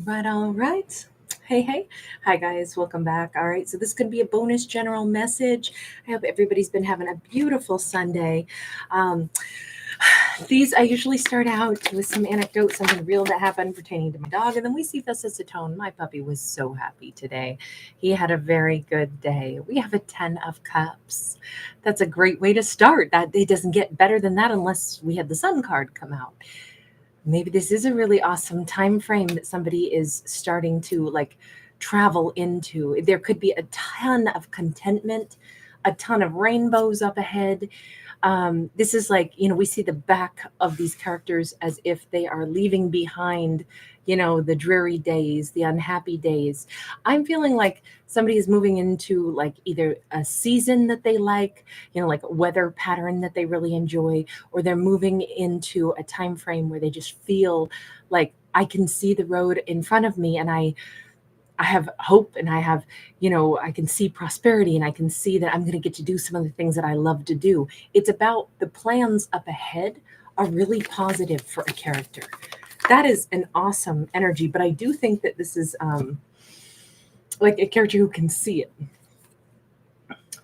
Right, all right. Hey, hey. Hi, guys. Welcome back. All right. So, this could be a bonus general message. I hope everybody's been having a beautiful Sunday. Um, these, I usually start out with some anecdote, something real that happened pertaining to my dog, and then we see if that sets the tone. My puppy was so happy today. He had a very good day. We have a 10 of cups. That's a great way to start. That it doesn't get better than that unless we had the sun card come out. Maybe this is a really awesome time frame that somebody is starting to like travel into. There could be a ton of contentment, a ton of rainbows up ahead. This is like, we see the back of these characters as if they are leaving behind, the dreary days, the unhappy days. I'm feeling like somebody is moving into like either a season that they like, like a weather pattern that they really enjoy, or they're moving into a time frame where they just feel like I can see the road in front of me, and I have hope, and I have, I can see prosperity, and I can see that I'm going to get to do some of the things that I love to do. It's about the plans up ahead are really positive for a character. That is an awesome energy, but I do think that this is like a character who can see it,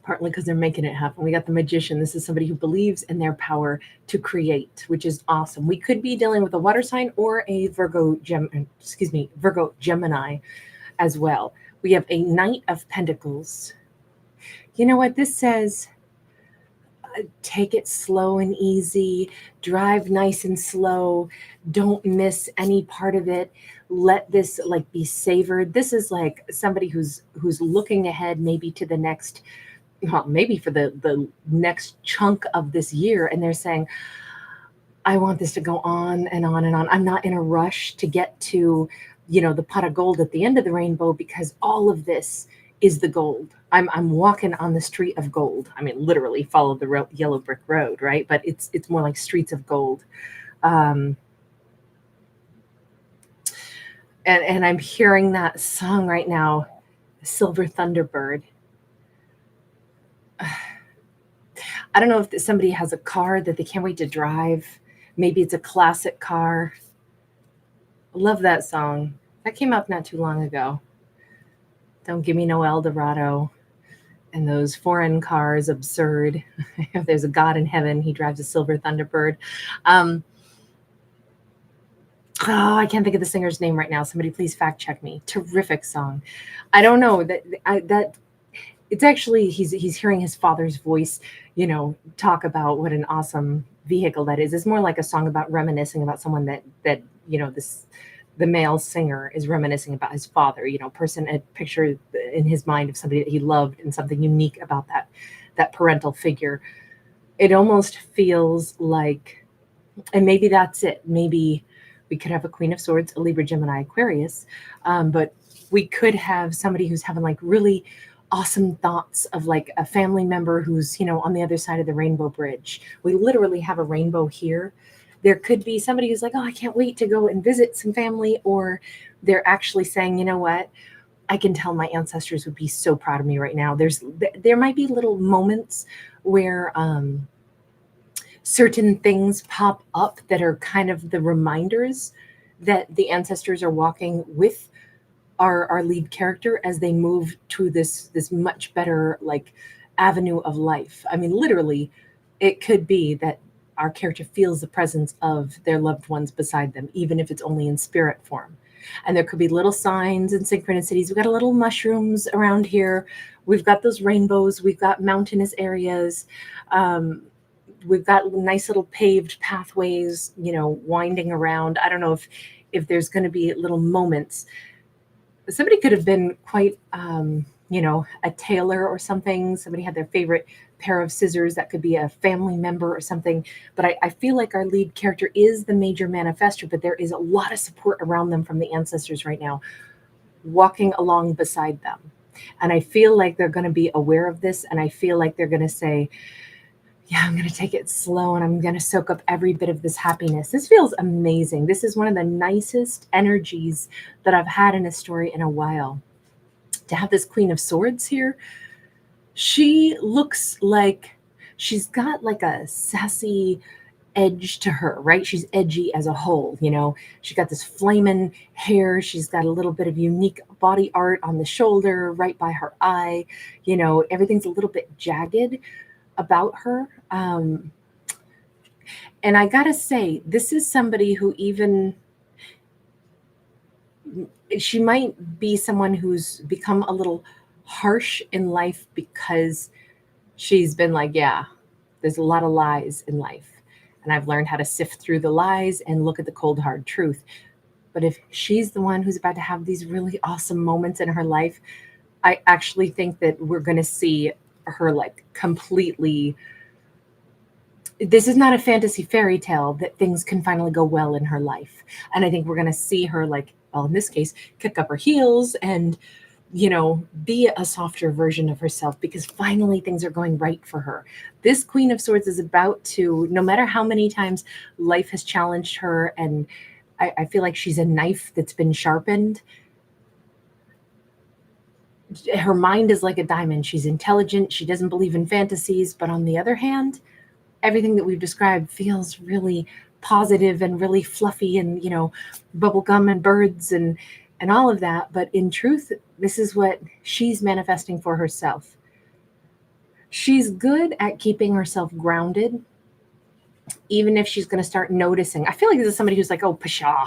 partly because they're making it happen. We got the magician. This is somebody who believes in their power to create, which is awesome. We could be dealing with a water sign or a Virgo Gemini as well. We have a Knight of Pentacles. You know what this says? Take it slow and easy, drive nice and slow, don't miss any part of it. Let this like be savored. This is like somebody who's looking ahead, maybe to the next, well, maybe for the next chunk of this year, and they're saying, I want this to go on and on and on. I'm not in a rush to get to, the pot of gold at the end of the rainbow, because all of this is the gold. I'm walking on the street of gold. I mean, literally follow the yellow brick road, right? But it's more like streets of gold. Um, and I'm hearing that song right now, Silver Thunderbird. I don't know if somebody has a car that they can't wait to drive. Maybe it's a classic car. Love that song. That came out not too long ago. Don't give me no Eldorado. And those foreign cars, absurd. If there's a God in heaven, he drives a silver Thunderbird. Um, I can't think of the singer's name right now. Somebody please fact check me. Terrific song. I don't know that it's actually he's hearing his father's voice, talk about what an awesome vehicle that is. It's more like a song about reminiscing about someone that this the male singer is reminiscing about his father, person a picture in his mind of somebody that he loved and something unique about that parental figure. It almost feels like, and maybe that's it. Maybe we could have a Queen of Swords, a Libra, Gemini, Aquarius, but we could have somebody who's having like really awesome thoughts of like a family member who's on the other side of the rainbow bridge. We literally have a rainbow here. There could be somebody who's like, oh, I can't wait to go and visit some family, or they're actually saying, you know what, I can tell my ancestors would be so proud of me right now. There might be little moments where certain things pop up that are kind of the reminders that the ancestors are walking with our lead character as they move to this much better like avenue of life. I mean, literally, it could be that our character feels the presence of their loved ones beside them, even if it's only in spirit form. And there could be little signs and synchronicities. We've got a little mushrooms around here. We've got those rainbows. We've got mountainous areas. Um, we've got nice little paved pathways, winding around. I don't know if there's going to be little moments. Somebody could have been quite a tailor or something. Somebody had their favorite pair of scissors. That could be a family member or something. But I feel like our lead character is the major manifestor, but there is a lot of support around them from the ancestors right now, walking along beside them. And I feel like they're going to be aware of this, and I feel like they're going to say, yeah, I'm going to take it slow, and I'm going to soak up every bit of this happiness. This feels amazing. This is one of the nicest energies that I've had in a story in a while. To have this Queen of Swords here, she looks like she's got like a sassy edge to her, right? She's edgy as a whole, you know. She's got this flaming hair. She's got a little bit of unique body art on the shoulder, right by her eye. You know, everything's a little bit jagged about her. And I gotta say, this is somebody who she might be someone who's become a little harsh in life because she's been like, yeah, there's a lot of lies in life. And I've learned how to sift through the lies and look at the cold, hard truth. But if she's the one who's about to have these really awesome moments in her life, I actually think that we're going to see her like completely. This is not a fantasy fairy tale that things can finally go well in her life. And I think we're going to see her, like, well, in this case, kick up her heels and, you know, be a softer version of herself because finally things are going right for her. This Queen of Swords is about to, no matter how many times life has challenged her, and I feel like she's a knife that's been sharpened. Her mind is like a diamond. She's intelligent. She doesn't believe in fantasies. But on the other hand, everything that we've described feels really positive and really fluffy and, you know, bubblegum and birds and all of that. But in truth, this is what she's manifesting for herself. She's good at keeping herself grounded, even if she's going to start noticing. I feel like this is somebody who's like, oh, pshaw,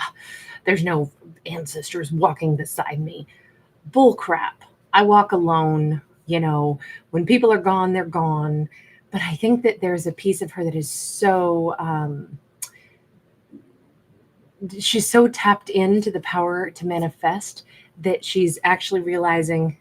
there's no ancestors walking beside me. Bull crap. I walk alone. You know, when people are gone, they're gone. But I think that there's a piece of her that is so, she's so tapped into the power to manifest that she's actually realizing,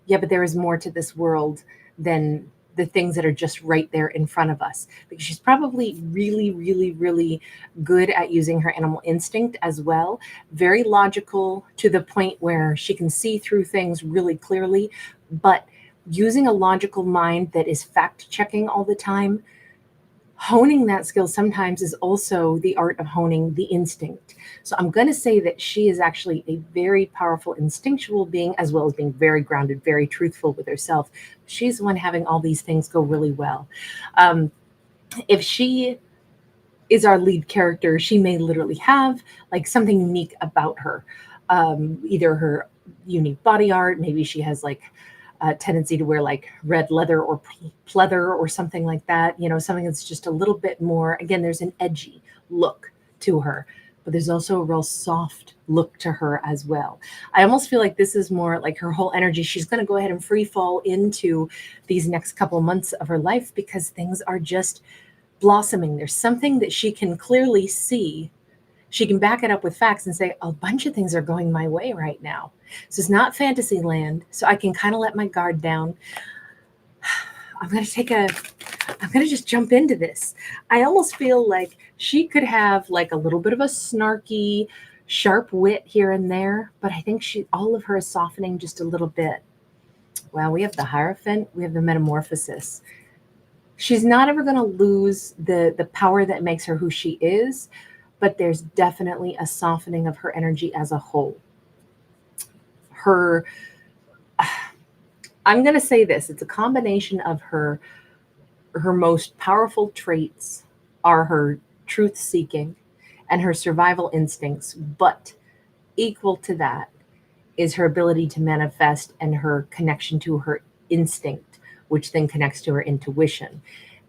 yeah, but there is more to this world than the things that are just right there in front of us. Because she's probably really, really, really good at using her animal instinct as well. Very logical to the point where she can see through things really clearly, but using a logical mind that is fact checking all the time, honing that skill sometimes is also the art of honing the instinct. So I'm going to say that she is actually a very powerful instinctual being, as well as being very grounded, very truthful with herself. She's the one having all these things go really well. If she is our lead character, she may literally have like something unique about her. Either her unique body art, maybe she has like a tendency to wear like red leather or pleather or something like that, you know, something that's just a little bit more, again, there's an edgy look to her, but there's also a real soft look to her as well. I almost feel like this is more like her whole energy. She's going to go ahead and free fall into these next couple months of her life because things are just blossoming. There's something that she can clearly see. She can back it up with facts and say, a bunch of things are going my way right now. So it's not fantasy land. So I can kind of let my guard down. I'm going to just jump into this. I almost feel like she could have like a little bit of a snarky, sharp wit here and there, but I think all of her is softening just a little bit. Well, we have the Hierophant, we have the Metamorphosis. She's not ever going to lose the power that makes her who she is, but there's definitely a softening of her energy as a whole. I'm going to say this, it's a combination of her most powerful traits are her truth seeking and her survival instincts, but equal to that is her ability to manifest and her connection to her instinct, which then connects to her intuition.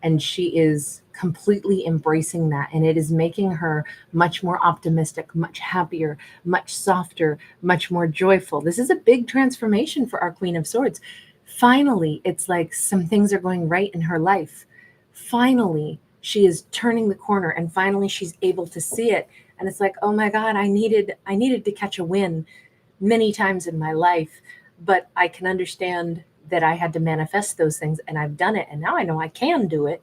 And she is completely embracing that. And it is making her much more optimistic, much happier, much softer, much more joyful. This is a big transformation for our Queen of Swords. Finally, it's like some things are going right in her life. Finally, she is turning the corner and finally she's able to see it. And it's like, oh my God, I needed to catch a win many times in my life, but I can understand that I had to manifest those things and I've done it. And now I know I can do it.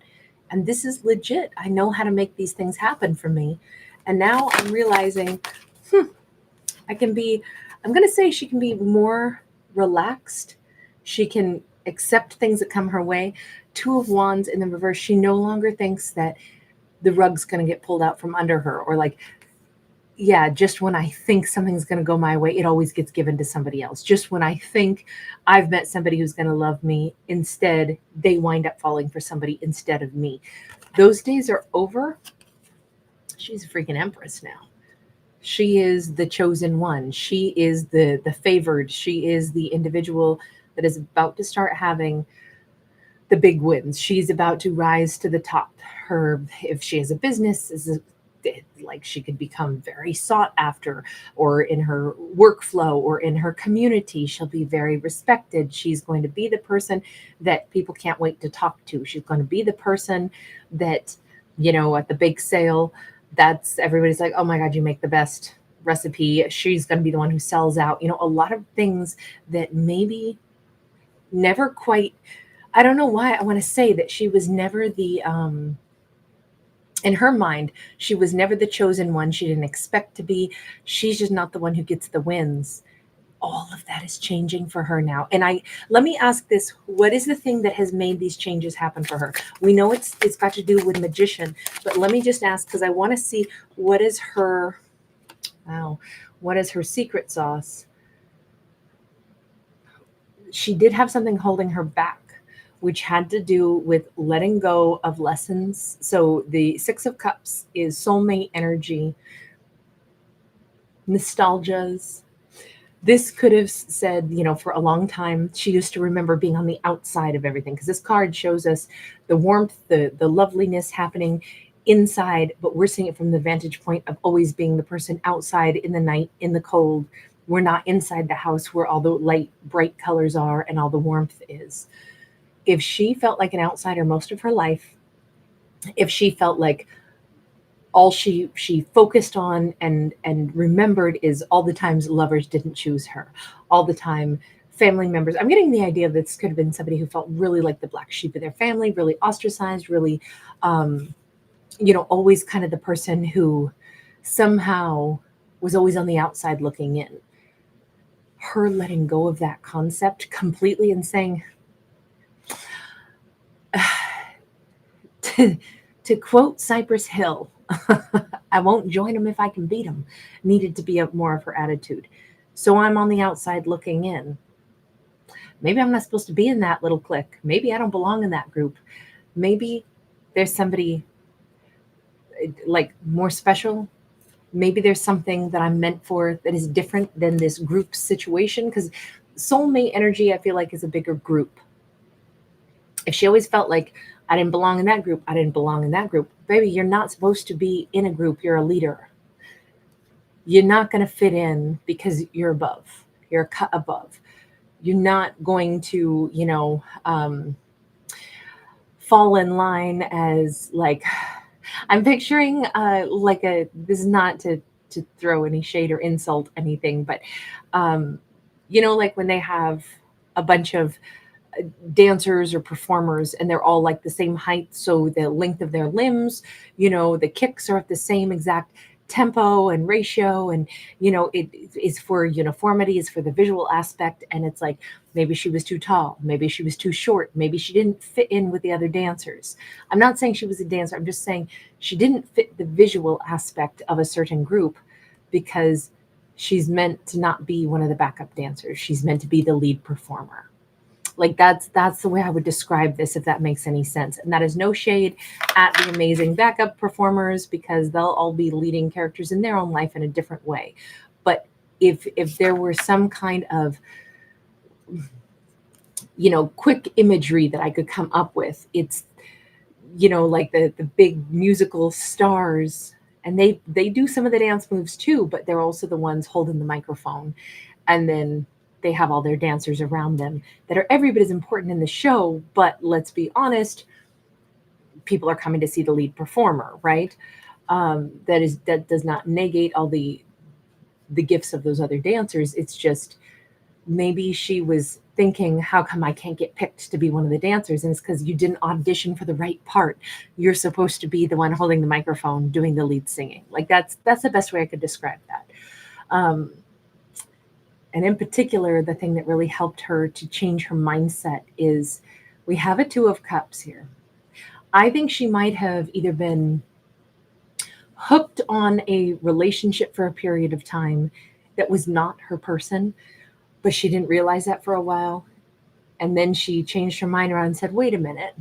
And this is legit. I know how to make these things happen for me. And now I'm realizing, I'm going to say she can be more relaxed. She can accept things that come her way. Two of Wands in the reverse. She no longer thinks that the rug's going to get pulled out from under her, or like, yeah, just when I think something's going to go my way, it always gets given to somebody else. Just when I think I've met somebody who's going to love me, instead, they wind up falling for somebody instead of me. Those days are over. She's a freaking empress now. She is the chosen one. She is the favored. She is the individual that is about to start having the big wins. She's about to rise to the top. Her, if she has a business, like she could become very sought after, or in her workflow or in her community, she'll be very respected. She's going to be the person that people can't wait to talk to. She's going to be the person that, at the bake sale, that's everybody's like, oh my God, you make the best recipe. She's going to be the one who sells out. A lot of things that maybe never quite, I don't know why I want to say that she was never in her mind, she was never the chosen one. She didn't expect to be. She's just not the one who gets the wins. All of that is changing for her now. And let me ask this, what is the thing that has made these changes happen for her? We know it's got to do with magician, but let me just ask, because I want to see what is her secret sauce. She did have something holding her back, which had to do with letting go of lessons. So the Six of Cups is soulmate energy, nostalgias. This could have said, for a long time, she used to remember being on the outside of everything, because this card shows us the warmth, the loveliness happening inside, but we're seeing it from the vantage point of always being the person outside in the night, in the cold. We're not inside the house where all the light, bright colors are and all the warmth is. If she felt like an outsider most of her life, if she felt like all she focused on and remembered is all the times lovers didn't choose her, all the time family members. I'm getting the idea that this could have been somebody who felt really like the black sheep of their family, really ostracized, really, always kind of the person who somehow was always on the outside looking in. Her letting go of that concept completely and saying, to quote Cypress Hill, I won't join them if I can beat them, needed to be more of her attitude. So I'm on the outside looking in. Maybe I'm not supposed to be in that little clique. Maybe I don't belong in that group. Maybe there's somebody like more special. Maybe there's something that I'm meant for that is different than this group situation, because soulmate energy, I feel like, is a bigger group. If she always felt like I didn't belong in that group, I didn't belong in that group, baby, you're not supposed to be in a group. You're a leader. You're not going to fit in because you're above. You're a cut above. You're not going to, fall in line as like, I'm picturing this is not to throw any shade or insult anything, but, like when they have a bunch of dancers or performers and they're all like the same height, so the length of their limbs, the kicks are at the same exact tempo and ratio, and it is for uniformity, is for the visual aspect. And it's like, maybe she was too tall, maybe she was too short, maybe she didn't fit in with the other dancers. I'm not saying she was a dancer, I'm just saying she didn't fit the visual aspect of a certain group, because she's meant to not be one of the backup dancers. She's meant to be the lead performer. Like that's the way I would describe this, if that makes any sense. And that is no shade at the amazing backup performers, because they'll all be leading characters in their own life in a different way. But if there were some kind of, quick imagery that I could come up with, it's, like the big musical stars, and they do some of the dance moves too, but they're also the ones holding the microphone. And then they have all their dancers around them that are every bit as important in the show. But let's be honest, people are coming to see the lead performer, right? That does not negate all the gifts of those other dancers. It's just, maybe she was thinking, how come I can't get picked to be one of the dancers? And it's because you didn't audition for the right part. You're supposed to be the one holding the microphone, doing the lead singing. Like that's the best way I could describe that. And in particular, the thing that really helped her to change her mindset is, we have a Two of Cups here. I think she might have either been hooked on a relationship for a period of time that was not her person, but she didn't realize that for a while. And then she changed her mind around and said, wait a minute,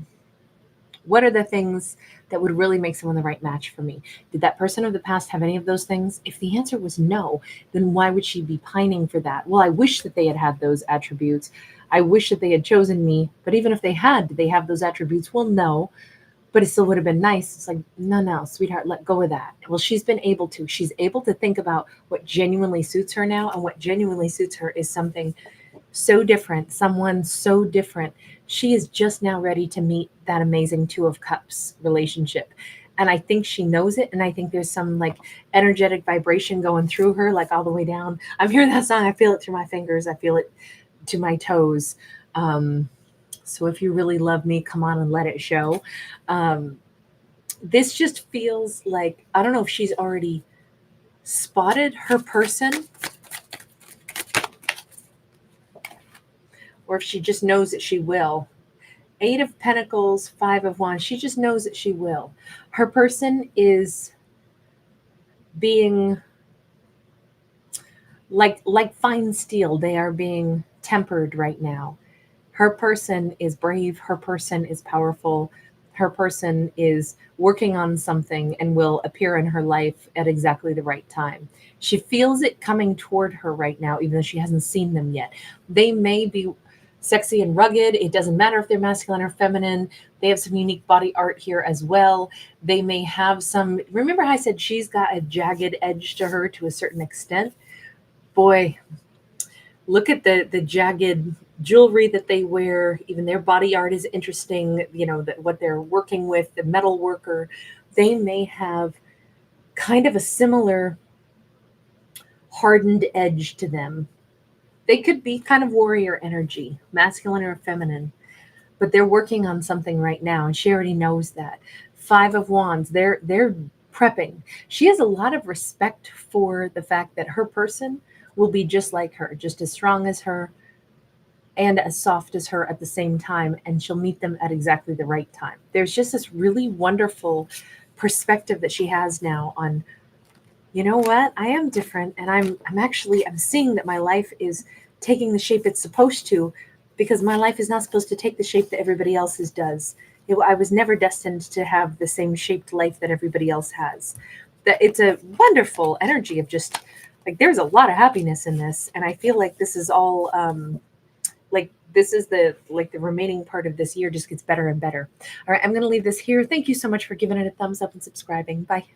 What are the things that would really make someone the right match for me? Did that person of the past have any of those things? If the answer was no, then why would she be pining for that? Well, I wish that they had had those attributes. I wish that they had chosen me. But even if they had, did they have those attributes? Well, no, but it still would have been nice. It's like, no, no, sweetheart, let go of that. Well, she's been able to. She's able to think about what genuinely suits her now. And what genuinely suits her is something so different, someone so different. She is just now ready to meet that amazing Two of Cups relationship. And I think she knows it. And I think there's some like energetic vibration going through her, like all the way down. I'm hearing that song. I feel it through my fingers. I feel it to my toes. So if you really love me, come on and let it show. Um, this just feels like, I don't know if she's already spotted her person or if she just knows that she will. Eight of Pentacles, Five of Wands. She just knows that she will. Her person is being like fine steel. They are being tempered right now. Her person is brave. Her person is powerful. Her person is working on something and will appear in her life at exactly the right time. She feels it coming toward her right now, even though she hasn't seen them yet. They may be sexy and rugged. It doesn't matter if they're masculine or feminine. They have some unique body art here as well. They may have some, remember how I said she's got a jagged edge to her to a certain extent? Boy, look at the jagged jewelry that they wear. Even their body art is interesting. You know, what they're working with, the metal worker, they may have kind of a similar hardened edge to them. They could be kind of warrior energy, masculine or feminine, but they're working on something right now, and she already knows that. Five of Wands, they're prepping. She has a lot of respect for the fact that her person will be just like her, just as strong as her and as soft as her at the same time, and she'll meet them at exactly the right time. There's just this really wonderful perspective that she has now on, you know what, I am different, and I'm seeing that my life is taking the shape it's supposed to, because my life is not supposed to take the shape that everybody else's does. I was never destined to have the same shaped life that everybody else has. That it's a wonderful energy of just like, there's a lot of happiness in this, and I feel like this is all like this is the remaining part of this year just gets better and better. All right, I'm going to leave this here. Thank you so much for giving it a thumbs up and subscribing. Bye.